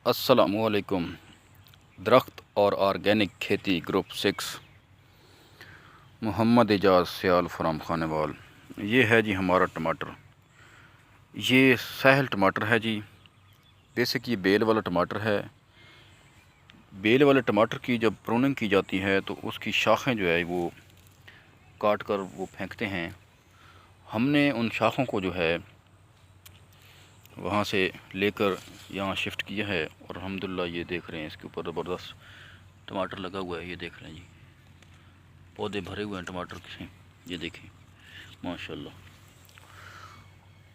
अस्सलामुअलैकुम। दरख्त और ऑर्गेनिक खेती ग्रुप 6, मोहम्मद एजाज सियाल फ्राम खानेवाल। ये है जी हमारा टमाटर। ये सहल टमाटर है जी। बेसिक ये बेल वाला टमाटर है। बेल वाले टमाटर की जब प्रूनिंग की जाती है तो उसकी शाखें जो है वो काट कर वो फेंकते हैं। हमने उन शाखों को जो है वहाँ से लेकर यहाँ शिफ्ट किया है और अल्हम्दुलिल्लाह ये देख रहे हैं इसके ऊपर ज़बरदस्त टमाटर लगा हुआ है। ये देख रहे हैं जी, पौधे भरे हुए हैं टमाटर के। ये देखें माशाल्लाह।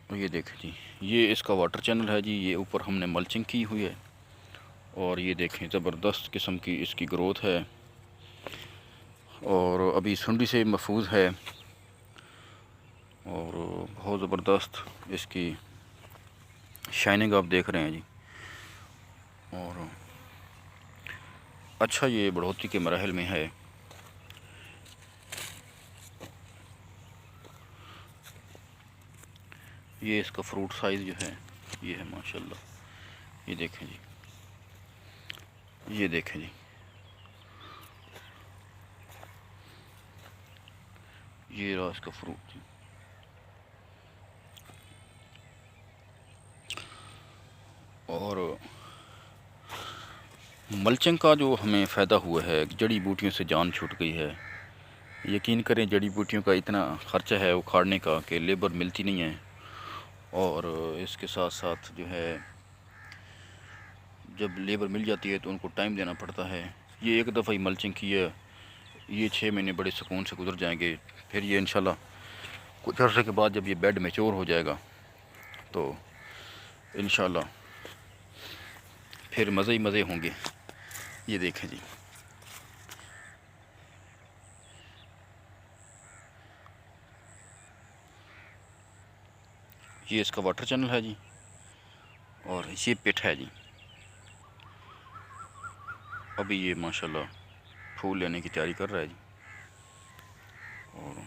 और ये देखें जी, ये इसका वाटर चैनल है जी। ये ऊपर हमने मल्चिंग की हुई है और ये देखें ज़बरदस्त किस्म की इसकी ग्रोथ है और अभी सुंडी से महफूज है और बहुत ज़बरदस्त इसकी शाइनिंग आप देख रहे हैं जी। और अच्छा ये बढ़ोतरी के मराहल में है। ये इसका फ्रूट साइज़ जो है ये है माशाल्लाह। ये देखें जी, ये देखें जी, ये रहा इसका फ्रूट जी। और मल्चिंग का जो हमें फ़ायदा हुआ है, जड़ी बूटियों से जान छूट गई है। यकीन करें जड़ी बूटियों का इतना ख़र्चा है उखाड़ने का कि लेबर मिलती नहीं है। और इसके साथ साथ जो है जब लेबर मिल जाती है तो उनको टाइम देना पड़ता है। ये एक दफ़ा ही मल्चिंग की है, ये 6 महीने बड़े सुकून से गुजर जाएंगे। फिर ये इंशाल्लाह कुछ अर्से के बाद जब ये बेड मैच्योर हो जाएगा तो इंशाल्लाह फिर मज़े ही मज़े होंगे। ये देखें जी, ये इसका वाटर चैनल है जी और ये पिट है जी। अभी ये माशाल्लाह फूल लेने की तैयारी कर रहा है जी। और